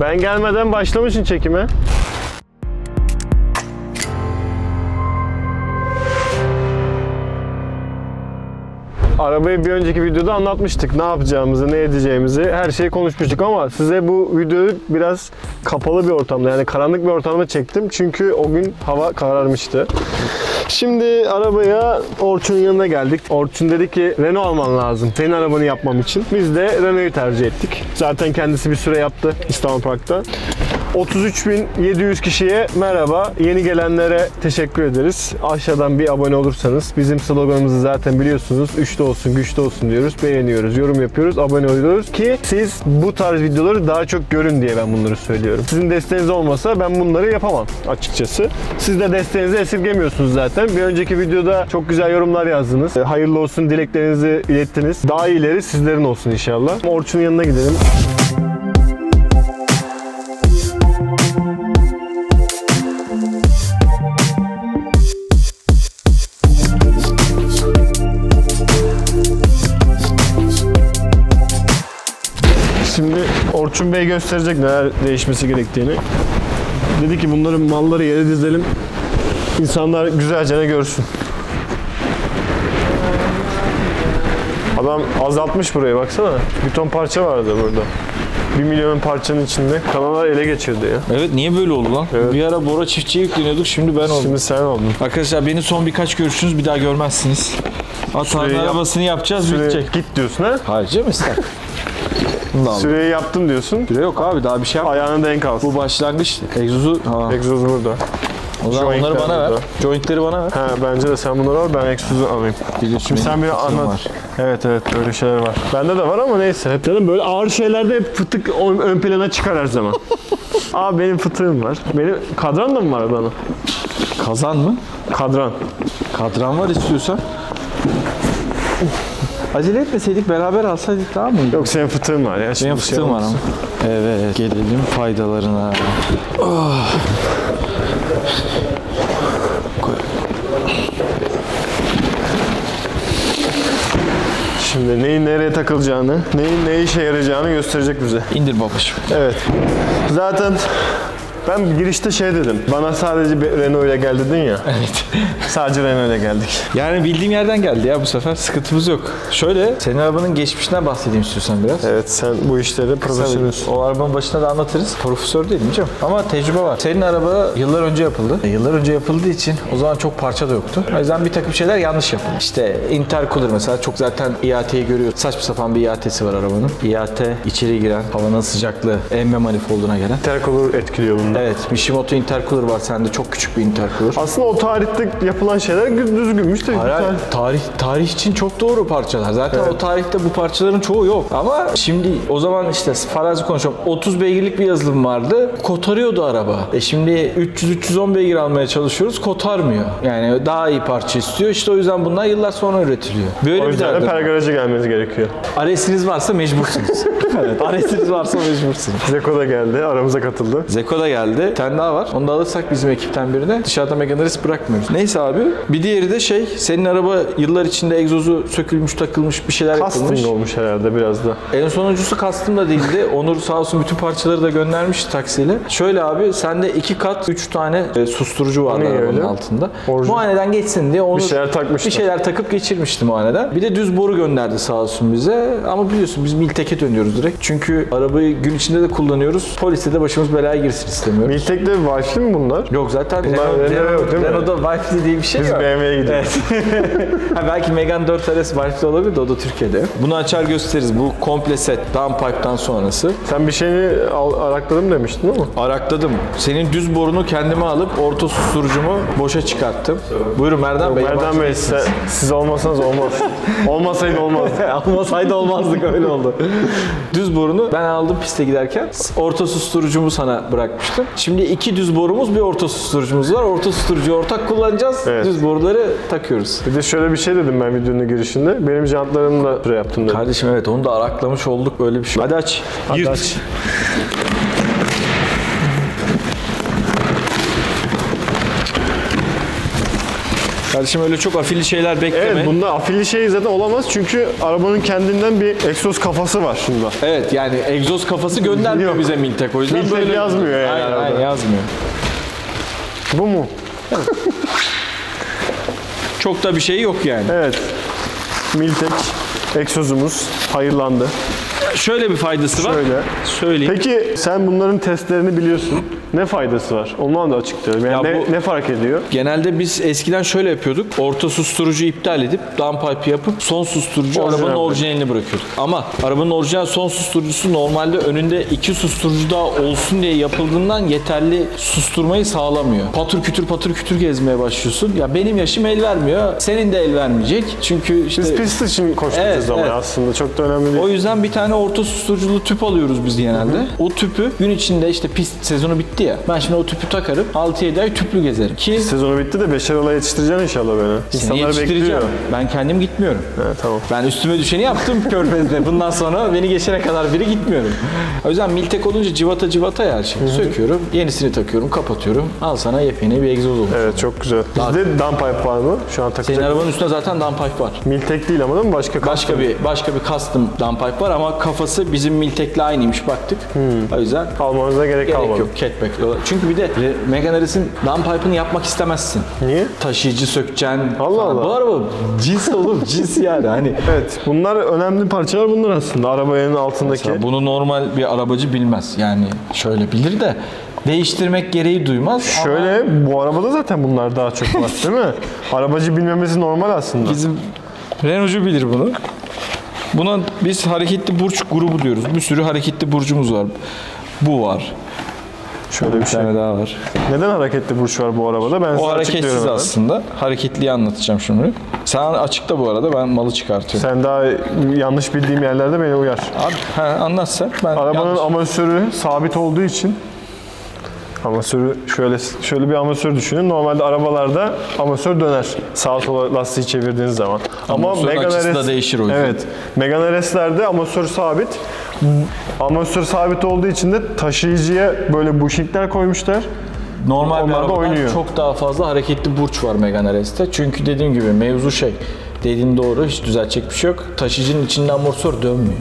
Ben gelmeden başlamışsın çekime. Arabayı bir önceki videoda anlatmıştık. Ne yapacağımızı, ne edeceğimizi, her şeyi konuşmuştuk ama size bu videoyu biraz kapalı bir ortamda, yani karanlık bir ortamda çektim. Çünkü o gün hava kararmıştı. Şimdi arabaya Orçun'un yanına geldik. Orçun dedi ki Renault alman lazım senin arabanı yapmam için. Biz de Renault'u tercih ettik. Zaten kendisi bir süre yaptı İstanbul Park'ta. 33.700 kişiye merhaba. Yeni gelenlere teşekkür ederiz. Aşağıdan bir abone olursanız, bizim sloganımızı zaten biliyorsunuz. Üçlü olsun, güçlü olsun diyoruz. Beğeniyoruz, yorum yapıyoruz, abone oluyoruz ki siz bu tarz videoları daha çok görün diye ben bunları söylüyorum. Sizin desteğiniz olmasa ben bunları yapamam açıkçası. Siz de desteğinizi esirgemiyorsunuz zaten. Bir önceki videoda çok güzel yorumlar yazdınız. Hayırlı olsun dileklerinizi ilettiniz. Daha iyileri sizlerin olsun inşallah. Orçun'un yanına gidelim. Şimdi Orçun Bey gösterecek neler değişmesi gerektiğini. Dedi ki bunların malları yere dizelim. İnsanlar güzelce görsün. Adam azaltmış burayı baksana. Bir ton parça vardı burada. 1 milyon parçanın içinde kanallar ele geçirdi ya. Evet, niye böyle oldu lan? Evet. Bir ara Bora Çiftçi'ye yükleniyorduk, şimdi ben oldum. Şimdi sen oldun. Arkadaşlar beni son birkaç görüşünüz bir daha görmezsiniz. Atanın arabasını yapacağız, bitecek. Git diyorsun ha? Hayır canım, ister. Süreyi yaptım diyorsun. Süre yok abi, daha bir şey yap. Ayağına denk alsın. Bu başlangıç. Egzozu. Egzozu burada. O zaman onları bana ver. Jointleri bana ver. Ha, bence de sen bunları al, ben egzozu alayım. Şimdi sen bir anlat. Var. Evet böyle şeyler var. Bende de var ama neyse. Hep dedim böyle ağır şeylerde hep fıtık ön plana çıkar her zaman. Abi benim fıtığım var. Benim kadran da mı var bana? Kazan mı? Kadran. Kadran var istiyorsan. Acele etmeseydik, beraber alsaydık daha mı? Yok, senin fıtığın var ya. Benim fıtığım var ama. Evet, gelelim faydalarına. Oh. Şimdi neyin nereye takılacağını, neyin ne işe yarayacağını gösterecek bize. İndir babacığım. Evet. Zaten ben girişte şey dedim. Bana sadece bir Renault ile gel dedin ya. Evet. Sadece Renault ile geldik. Yani bildiğim yerden geldi ya bu sefer. Sıkıntımız yok. Şöyle, senin arabanın geçmişinden bahsedeyim istiyorsan biraz. Evet, sen bu işleri profesyonelsin. O arabanın başına da anlatırız. Profesör değilim canım. Ama tecrübe var. Senin araba yıllar önce yapıldı. Yıllar önce yapıldığı için o zaman çok parça da yoktu. O yüzden bir takım şeyler yanlış yapıldı. İşte intercooler mesela, çok zaten IAT'yi görüyor. Saçma sapan bir IAT'si var arabanın. IAT içeri giren, havanın sıcaklığı emme manifolduna gelen. Intercooler etkiliyor bunu. Evet, Mishimoto intercooler var sende, çok küçük bir intercooler. Aslında o tarihte yapılan şeyler düzgünmüş de. Hayır, tarih için çok doğru parçalar. Zaten evet. O tarihte bu parçaların çoğu yok. Ama şimdi o zaman işte farazi konuşuyorum. 30 beygirlik bir yazılım vardı. Kotarıyordu araba. Şimdi 300-310 beygir almaya çalışıyoruz. Kotarmıyor. Yani daha iyi parça istiyor. İşte o yüzden bunlar yıllar sonra üretiliyor. Böyle o yüzden de pergaraja gelmeniz gerekiyor. Aresiniz varsa mecbursunuz. Evet, Aresiniz varsa mecbursunuz. Zeko da geldi. Aramıza katıldı. Zeko da geldi. Bir tane daha var. Onu da alırsak bizim ekipten birine dışarıda Megane Ares bırakmıyoruz. Neyse abi. Bir diğeri de senin araba yıllar içinde egzozu sökülmüş, takılmış, bir şeyler yapılmış. Custom olmuş herhalde biraz da. En sonuncusu custom da değildi. Onur sağ olsun bütün parçaları da göndermiş taksiyle. Şöyle abi, sende 2 kat 3 tane susturucu vardı arabanın altında. Muayeneden geçsin diye Onur bir şeyler takıp geçirmişti muayeneden. Bir de düz boru gönderdi sağ olsun bize. Ama biliyorsun biz Miltek'e dönüyoruz direkt. Çünkü arabayı gün içinde de kullanıyoruz. Poliste de başımız belaya girsin istemiyoruz. Miltek'te Wi-Fi mi bunlar? Yok zaten Renault'da Wi-Fi diye bir şey yok. Biz BMW'ye gidiyoruz. Evet. Belki Megane 4 RS Wi-Fi olabilir de o da Türkiye'de. Bunu açar gösteririz. Bu komple set. Downpipe'dan sonrası. Sen bir şeyini arakladım demiştin değil mi? Arakladım. Senin düz borunu kendime alıp orta susturucumu boşa çıkarttım. Buyurun Merdan Bey. Merdan Bey, siz olmasanız olmaz. Olmasaydı olmaz. Olmasaydı olmazdık, öyle oldu. Düz borunu ben aldım piste giderken. Orta susturucumu sana bırakmıştım. Şimdi 2 düz borumuz, bir orta susturucumuz var. Orta susturucuyu ortak kullanacağız. Evet. Düz boruları takıyoruz. Bir de şöyle bir şey dedim ben videonun girişinde. Benim jantlarımı da süre yaptım dedim. Kardeşim evet, onu da araklamış olduk, böyle bir şey. Hadi aç. Hadi aç. Kardeşim öyle çok afilli şeyler bekleme. Evet, bunda afilli şey zaten olamaz çünkü arabanın kendinden bir egzoz kafası var şunda. Evet, yani egzoz kafası göndermiyor Yok. bize Miltek, o yüzden Miltek böyle yazmıyor yani Aynen, arada. yazmıyor. Bu mu? Çok da bir şey yok yani. Evet. Miltek egzozumuz hayırlandı. Şöyle bir faydası var. Şöyle. Söyleyeyim. Peki sen bunların testlerini biliyorsun. Ne faydası var? Ondan da açıklayalım. Yani Ya bu- ne fark ediyor? Genelde biz eskiden şöyle yapıyorduk. Orta susturucuyu iptal edip downpipe'ı yapıp son susturucu Orijinal arabanın yapıyorduk. orijinalini bırakıyorduk. Ama arabanın orijinal son susturucusu normalde önünde 2 susturucu daha olsun diye yapıldığından yeterli susturmayı sağlamıyor. Patır kütür gezmeye başlıyorsun. Ya benim yaşım el vermiyor. Senin de el vermeyecek. Çünkü işte Biz pist için koşturacağız Evet, ama evet. aslında çok da önemli değil. o yüzden bir tane orta susturuculu tüp alıyoruz biz genelde. O tüpü gün içinde işte pist sezonu bitti ya. Ben şimdi o tüpü takarım. 6-7 ay tüplü gezerim. Ki Sezonu bitti de Beşer yetiştireceksin inşallah beni. seni İnsanlar yetiştireceğim. bekliyor. Ben kendim gitmiyorum. Ha, tamam. Ben üstüme düşeni yaptım Körfez'de. Bundan sonra beni geçene kadar biri gitmiyorum. O yüzden Miltek olunca civata ya her şey. Söküyorum, yenisini takıyorum, kapatıyorum. Al sana yepyeni bir egzoz olmuş. Evet, çok güzel. Bizde downpipe var mı? Şu an Senin takacak. arabanın üstünde zaten downpipe var. Miltek değil ama değil mi? Başka bir custom downpipe var ama kafası bizim Miltek'le aynıymış baktık. O yüzden almanıza gerek kalmadı. yok catback. Çünkü bir de Megane R'in downpipe'ını yapmak istemezsin. Niye? Taşıyıcı sökeceksin. Allah falan. Allah. Bu araba cins oğlum, cins yani. Hani Evet, bunlar önemli parçalar bunlar aslında. Arabanın altındaki. mesela bunu normal bir arabacı bilmez. Yani şöyle bilir de değiştirmek gereği duymaz. Şöyle, bu arabada zaten bunlar daha çok var değil mi? Arabacı bilmemesi normal aslında. Ama bizim Renault'cu bilir bunu. Buna biz hareketli burç grubu diyoruz. Bir sürü hareketli burcumuz var. Bu var. Şöyle Bir bir şey. tane daha var. Neden hareketli burç var bu arabada? Ben size O açıklıyorum hareketsiz hemen. aslında. Hareketliyi anlatacağım şimdi. Sen açıkta bu arada, ben malı çıkartıyorum. Sen daha yanlış bildiğim yerlerde beni uyar. Abi, anlat sen. Ben Arabanın yanlış- amortisörü sabit olduğu için amortisörü şöyle bir amortisör düşünün. Normalde arabalarda amortisör döner. Sağa sola lastiği çevirdiğiniz zaman. Amortisörün açısı da değişir o yüzden. Evet. Megane S'lerde amortisör sabit. Amortisör sabit olduğu için de taşıyıcıya böyle bushingler koymuşlar. Normal bir Onlar da arabadan oynuyor. çok daha fazla hareketli burç var Megane S'te. Çünkü dediğim gibi mevzu dediğin doğru, hiç düzeltecek bir şey yok. Taşıyıcının içinde amortisör dönmüyor.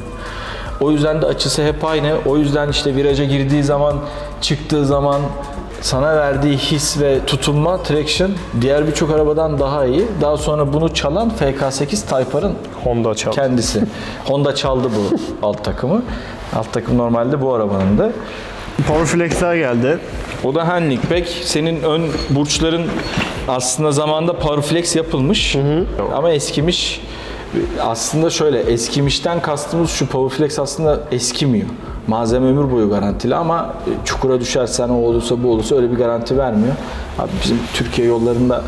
O yüzden de açısı hep aynı. O yüzden işte viraja girdiği zaman, çıktığı zaman sana verdiği his ve tutunma, traction diğer birçok arabadan daha iyi. Daha sonra bunu çalan FK8 Type R'ın Honda çaldı. kendisi. Honda çaldı bu alt takımı. Alt takım normalde bu arabanın da. Powerflex'ler geldi. O da handling senin ön burçların aslında zamanda Powerflex yapılmış ama eskimiş. Aslında şöyle, eskimişten kastımız şu: Powerflex aslında eskimiyor. Malzeme ömür boyu garantili ama çukura düşersen, o olursa bu olursa öyle bir garanti vermiyor. Abi bizim Türkiye yollarında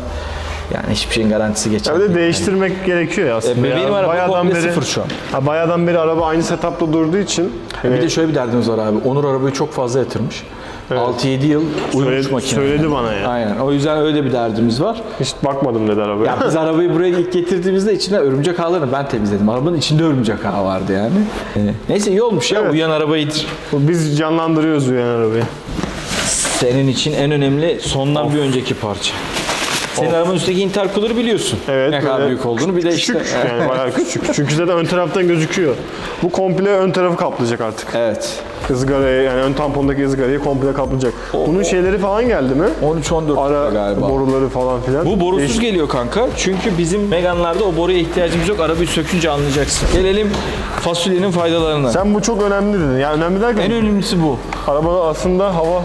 yani hiçbir şeyin garantisi geçer. Bir de değiştirmek gerekiyor ya aslında. Benim araba komple sıfır şu an. Bayağıdan beri araba aynı setupta durduğu için. Bir de şöyle bir derdimiz var abi. Onur arabayı çok fazla yatırmış. 6-7 yıl uyumuş makine. Söyledi bana ya. Aynen. O yüzden öyle bir derdimiz var. Hiç bakmadım dedi arabaya. Ya biz arabayı buraya ilk getirdiğimizde içinde örümcek ağlarını ben temizledim. Arabanın içinde örümcek ağı vardı yani. Neyse, iyi olmuş ya. Evet. Uyuyan arabayıdır. Biz canlandırıyoruz yani arabayı. Senin için en önemli sondan bir önceki parça. Senin arabanın üstteki intercooler'ı biliyorsun. Evet. Ne kadar böyle büyük olduğunu. Bir de küçük, işte yani bayağı küçük. Çünkü zaten ön taraftan gözüküyor. Bu komple ön tarafı kaplayacak artık. evet. Izgarayı, yani ön tampondaki ızgarayı komple kaplayacak. Bunun şeyleri falan geldi mi? 13-14 Ara galiba. boruları falan filan. Bu borusuz geliyor kanka. Çünkü bizim Megane'larda o boruya ihtiyacımız yok. Arabayı sökünce anlayacaksın. Gelelim fasulyenin faydalarına. Sen bu çok önemli dedin. Yani önemli derken En önemlisi bu. arabada aslında hava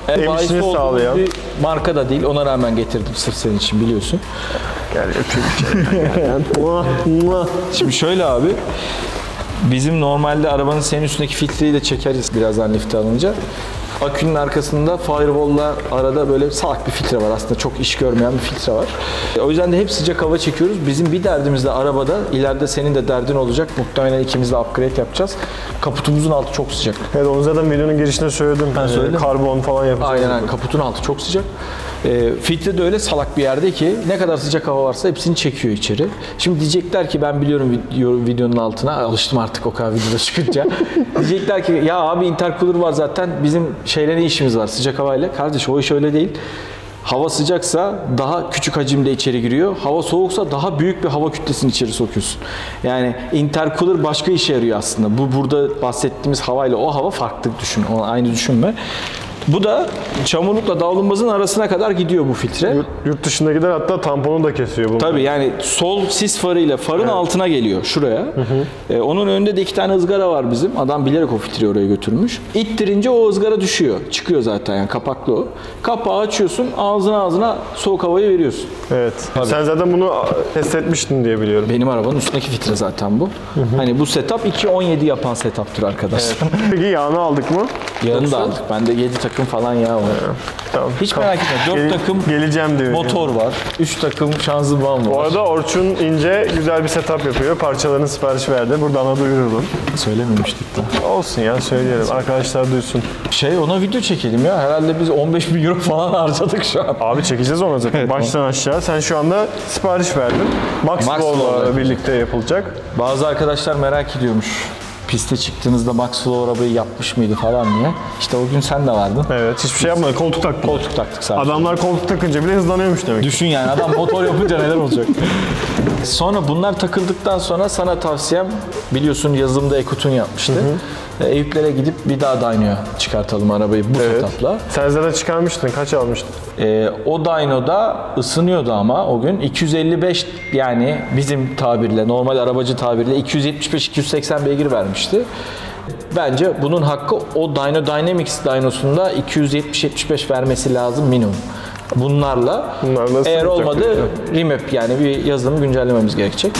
Bahis emişini olduğumuz sağlayan. bir marka da değil. Ona rağmen getirdim sırf senin için, biliyorsun. Yani öpüyorum. Şimdi şöyle abi. Bizim normalde arabanın senin üstündeki filtreyi de çekeriz birazdan lifte alınca. Akünün arkasında firewall'la arada böyle salak bir filtre var. Aslında çok iş görmeyen bir filtre var. O yüzden de hep sıcak hava çekiyoruz. Bizim bir derdimiz de arabada, ileride senin de derdin olacak. Muhtemelen ikimiz de upgrade yapacağız. Kaputumuzun altı çok sıcak. Evet, onu zaten videonun girişinde söyledim. söyledim. Karbon falan yapacağız. Aynen, kaputun altı çok sıcak. Filtre de öyle salak bir yerde ki ne kadar sıcak hava varsa hepsini çekiyor içeri. Şimdi diyecekler ki, ben biliyorum videonun altına alıştım artık o kadar videoda çıkınca. Diyecekler ki ya abi intercooler var zaten, bizim şeyle ne işimiz var sıcak havayla. Kardeş, o iş öyle değil. Hava sıcaksa daha küçük hacimde içeri giriyor. Hava soğuksa daha büyük bir hava kütlesini içeri sokuyorsun. Yani intercooler başka işe yarıyor aslında. Bu burada bahsettiğimiz havayla o hava farklı düşün. Onu aynı düşünme. Bu da çamurlukla davlumbazın arasına kadar gidiyor bu filtre. Yurt dışındakiler hatta tamponu da kesiyor bunu. Tabii yani sol sis farıyla farın altına geliyor şuraya. Onun önünde de 2 tane ızgara var bizim. Adam bilerek o filtreyi oraya götürmüş. İttirince o ızgara düşüyor. Çıkıyor zaten yani kapaklı o. Kapağı açıyorsun, ağzına soğuk havayı veriyorsun. Evet. Tabii. Sen zaten bunu test etmiştin diye biliyorum. Benim arabanın üstündeki filtre zaten bu. Hani bu setup 2.17 yapan setup'tır arkadaşlar. Evet. Peki yağını aldık mı? Yağını da aldık. Bende 7 takım falan yağ var. Tamam. Hiç merak etme. 4 takım geleceğim diyor motor var. 3 takım şanzıman var. Bu arada Orçun İnce güzel bir setup yapıyor. Parçalarını sipariş verdi. Buradan da duyuralım. Söylememiştik de. Olsun ya, söyleyelim. Arkadaşlar duysun. Ona video çekelim ya. Herhalde biz 15 bin euro falan harcadık şu an. Abi çekeceğiz ona zaten. Evet, baştan aşağı. Sen şu anda sipariş verdin. Maxwell'la birlikte yapılacak. Bazı arkadaşlar merak ediyormuş. Piste çıktığınızda Maxwell arabayı yapmış mıydı falan diye. İşte o gün sen de vardın. Evet, hiçbir şey yapmadık. Koltuk taktık. Koltuk taktık sadece. Adamlar koltuk takınca bile hızlanıyormuş demek. Düşün yani, adam motor yapınca neler olacak. Sonra bunlar takıldıktan sonra sana tavsiyem, biliyorsun yazılımda Ekutun yapmıştı. Eyüplere gidip bir daha dyno'ya çıkartalım arabayı bu setup'la. Sen zaten çıkarmıştın. Kaç almıştın? O dyno'da ısınıyordu ama o gün 255, yani bizim tabirle, normal arabacı tabirle 275-280 beygir vermişti. Bence bunun hakkı o Dyno Dynamics dynosunda 270-75 vermesi lazım minimum. Bunlarla eğer olmadı remap, yani bir yazılım güncellememiz gerekecek.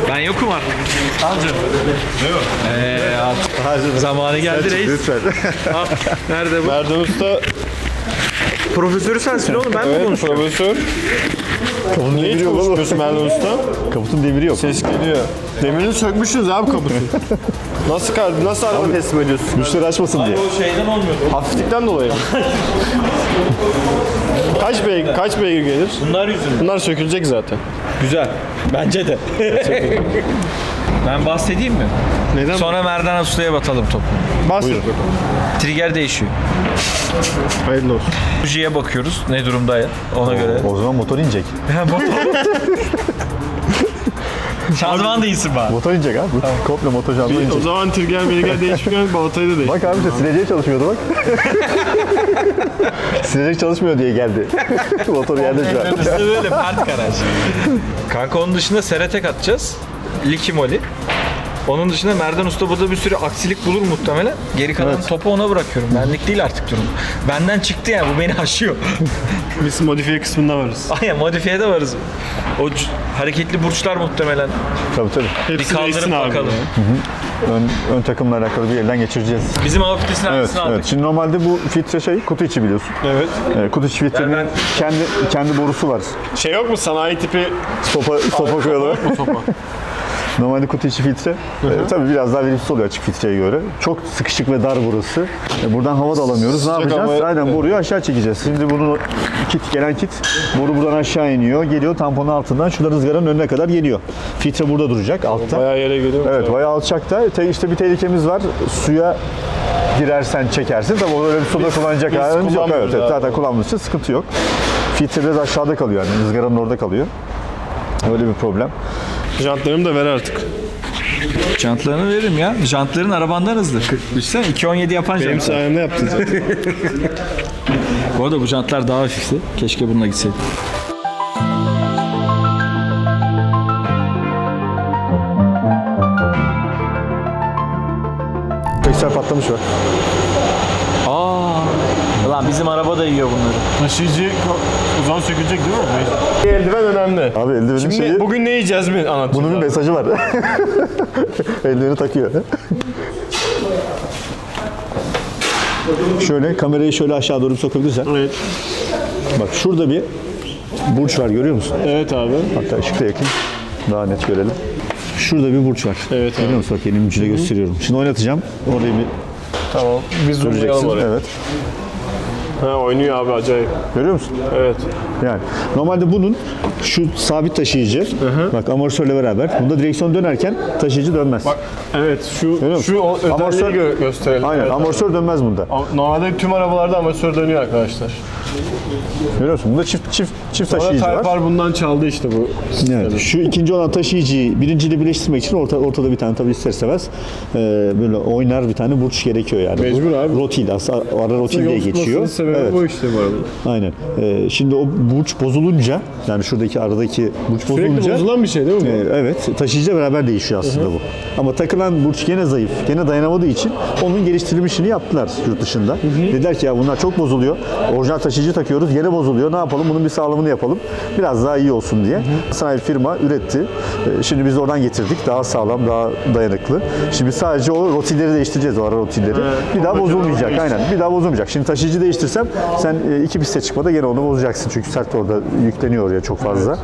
Ben yokum artık. Al canım. Artık zamanı geldi reis. Lütfen. Nerede bu? Merdan Usta. Profesörü sensin oğlum, ben mi konuşuyorum? Profesör. Kaputun demiri yok oğlum. Merdan Usta. Kaputun demiri yok. Ses geliyor. Demirini sökmüşsünüz abi kaputu. Nasıl araba teslim ediyorsun? Müşteri açmasın diye. O şeyden olmuyordu. Hafiflikten dolayı. Kaç beygir gelir? Bunlar yüzünden. Bunlar sökülecek zaten. Güzel. Bence de. Ben bahsedeyim mi? Neden? Sonra Merdan Usta'ya batalım topu. Buyurun. Trigger değişiyor. Hayırlı olsun. Bujiye bakıyoruz. Ne durumda ya? Ona göre. O zaman motor inecek. Şanzıman değilsin bari. Motor inecek abi. Tamam. Komple motor şanzıman O inecek. zaman trigger değişmiyor, balatayı da değişmiyor. Bak abi işte silecek çalışmıyordu bak. Silecek çalışmıyor diye geldi. Motor yerde şu an. İşte böyle pert garaj. Kanka onun dışında Seretek atacağız. Likimoli. Onun dışında Merdan Usta burada bir sürü aksilik bulur muhtemelen. Geri kalan topu ona bırakıyorum. Benlik değil artık durum. Benden çıktı yani, bu beni aşıyor. Biz modifiye kısmında varız. Aynen, modifiyede varız. O hareketli burçlar muhtemelen. Tabii. Bir kaldırıp bakalım. Ön takımla alakalı bir elden geçireceğiz. Bizim hava filtresini hangisini aldık? Evet. Şimdi normalde bu filtre kutu içi biliyorsun. Evet. Kutu içi filtrenin Yani kendi borusu var. Şey yok mu sanayi tipi? Sopa koyalım. Normalde kutu içi filtre tabii biraz daha verimsiz oluyor açık filtreye göre. Çok sıkışık ve dar burası. Buradan hava da alamıyoruz. Ne yapacağız? Aynen boruyu aşağı çekeceğiz. Şimdi bunu gelen kit boru buradan aşağı iniyor. Geliyor tamponun altından şurada ızgaranın önüne kadar geliyor. Filtre burada duracak altta. Bayağı yere geliyor. Evet, bayağı alçakta. İşte bir tehlikemiz var. Suya girersen çekersin. Tabii orada öyle bir suda kullanacak halimiz yok. Evet, zaten kullanmışsın, sıkıntı yok. Filtre biraz aşağıda kalıyor yani. Izgaranın orada kalıyor. Öyle bir problem. Jantlarımı da ver artık. Jantlarını veririm ya. Jantların arabandan hızlı. Düşünsene 2.17 yapan jant. Benim sayemde yaptın zaten. Bu arada bu jantlar daha hafifti. Keşke bununla gitseydim. Teksel patlamış var. Lan bizim araba da yiyor bunları. Taşıyıcı o zaman sökülecek değil mi? Eldiven önemli. Abi eldivenin Şimdi şeyi... bugün ne yiyeceğiz mi anlatacağız. Bunun bir mesajı var. Eldiveni takıyor. Şöyle kamerayı şöyle aşağı doğru sokabilirsen. Evet. Bak şurada bir burç var, görüyor musun? Evet abi. Hatta ışıkta yakın. Daha net görelim. Şurada bir burç var. Evet abi. Görüyor musun? Bak elim ucuyla gösteriyorum. Şimdi oynatacağım. Orayı bir Tamam. Biz zoomlayalım göreceksin. oraya. Evet. Ha, oynuyor abi acayip. Görüyor musun? Evet. Yani normalde bunun şu sabit taşıyıcı, bak amortisörle beraber, bunda direksiyon dönerken taşıyıcı dönmez. Bak evet Görüyor musun? o özelliği gösterelim. Aynen, Evet, amortisör dönmez bunda. normalde tüm arabalarda amortisör dönüyor arkadaşlar. Görüyor musun? Bunda çift Sonra taşıyıcı var. Type R bundan çaldı işte bu. Evet. Şu ikinci olan taşıyıcıyı birinciyle birleştirmek için ortada bir tane tabii ister istemez böyle oynar bir tane burç gerekiyor yani. Mecbur abi. Rotil, aslında ara rotil diye geçiyor. Sebebi Evet. bu işte bu arada. Aynen. Şimdi o burç bozulunca, yani şuradaki aradaki burç Sürekli bozulunca bozulan bir şey değil mi bu? evet, taşıyıcıyla beraber değişiyor aslında bu. Ama takılan burç gene zayıf, gene dayanamadığı için onun geliştirilmişini yaptılar yurt dışında. Dediler ki ya bunlar çok bozuluyor. Orijinal taşıyıcı takıyoruz, gene bozuluyor. Ne yapalım? Bunun bir sağlamını yapalım. Biraz daha iyi olsun diye. Sanayi firma üretti. Şimdi biz de oradan getirdik. Daha sağlam, daha dayanıklı. Şimdi sadece o rotilleri değiştireceğiz, o ara rotilleri. Bir daha bozulmayacak. Aynen. Bir daha bozulmayacak. Şimdi taşıyıcı değiştirsem sen iki piste çıkmada gene onu bozacaksın. Çünkü sert orada yükleniyor oraya çok fazla.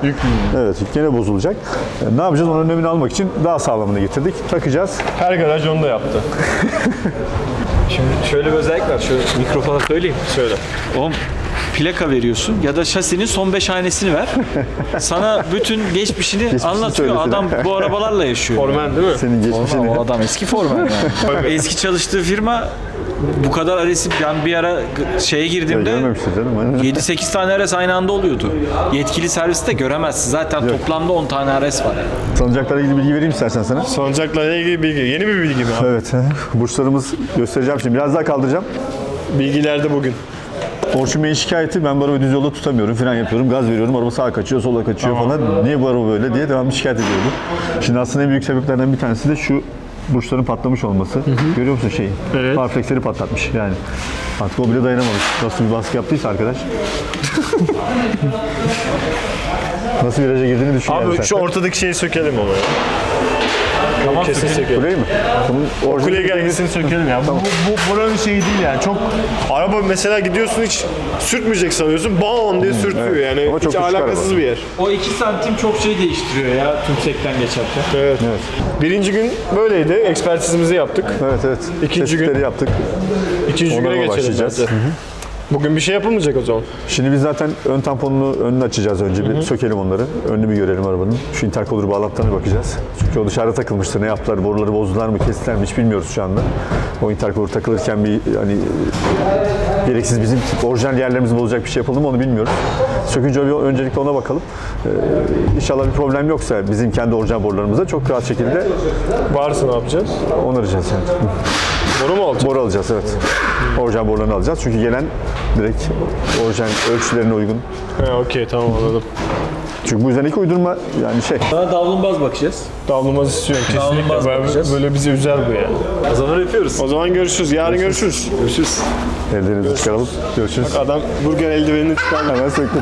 Evet, gene bozulacak. Ne yapacağız? Onun önlemini almak için daha sağlamını getirdik. Takacağız. Her garaj onu da yaptı. Şimdi şöyle bir özellik var. Şöyle mikrofona söyleyeyim. Söyle. Oğlum plaka veriyorsun ya da şasinin son 5 hanesini ver. Sana bütün geçmişini anlatıyor. söylesin. Adam bu arabalarla yaşıyor. Formen değil mi? Senin geçmişini. O adam eski formen yani. Eski çalıştığı firma bu kadar agresif, yani bir ara şeye girdiğimde Görmemiştir canım. 7-8 tane RS aynı anda oluyordu. Yetkili serviste göremezsin. Zaten toplamda 10 tane RS var. Sanacaklarla ilgili bilgi vereyim istersen sana. Sancakla ilgili bilgi. Yeni bir bilgi mi abi? Evet. Burçlarımız göstereceğim şimdi. Biraz daha kaldıracağım. Bilgiler de bugün. Orçun Bey'in şikayeti, ben bu arabayı düz yolda tutamıyorum, fren yapıyorum, gaz veriyorum, araba sağa kaçıyor, sola kaçıyor falan. Niye bu araba böyle diye devamlı şikayet ediyordu. Şimdi aslında en büyük sebeplerden bir tanesi de şu burçların patlamış olması. Görüyor musun şeyi? Evet. Parflexleri patlatmış yani. Artık o bile dayanamamış. Nasıl bir baskı yaptıysa arkadaş. Nasıl viraja girdiğini düşün yani Abi sen. şu ortadaki şeyi sökelim ama ya. Tamam, Kesin sökelim. Kuleyi mi? Bunun orijinal- Kuleye gelmesini sökelim ya. Bu buranın şeyi değil yani. Çok araba mesela gidiyorsun hiç sürtmeyecek sanıyorsun. Bam diye sürtüyor evet. yani. Ama çok Hiç küçük alakasız araba. bir yer. O 2 santim çok şey değiştiriyor ya tümsekten geçerken. Evet. Birinci gün böyleydi. Ekspertizimizi yaptık. Evet. İkinci gün- Tespitleri yaptık. İkinci Onlara güne geçelim başlayacağız. bence. Bugün bir şey yapılmayacak o zaman. Şimdi biz zaten ön tamponunu önünü açacağız önce. Bir sökelim onları. Önünü bir görelim arabanın. Şu intercooler bağlantılarına bakacağız. Çünkü o dışarıda takılmıştır. Ne yaptılar? Boruları bozdular mı? Kestiler mi? Hiç bilmiyoruz şu anda. O intercooler takılırken bir hani gereksiz bizim orijinal yerlerimizi bozacak bir şey yapıldı mı onu bilmiyoruz. Sökünce öncelikle ona bakalım. İnşallah bir problem yoksa bizim kendi orijinal borularımıza çok rahat şekilde Varsa ne yapacağız? onaracağız yani. Boru mu olacak? Boru alacağız, evet. Orijinal borularını alacağız. Çünkü gelen direkt orijinal ölçülerine uygun. He okey tamam anladım. Çünkü bu üzerindeki uydurma yani şey. Sana davlumbaz bakacağız. Davlumbaz istiyorum Davlumbaz kesinlikle. bakacağız. Böyle bizi üzer bu ya. O zaman öpüyoruz. O zaman görüşürüz. Yarın görüşürüz. Görüşürüz. Ellerinizi çıkaralım. Görüşürüz. Adam burger eldivenini çıkardı. Hemen söktüm.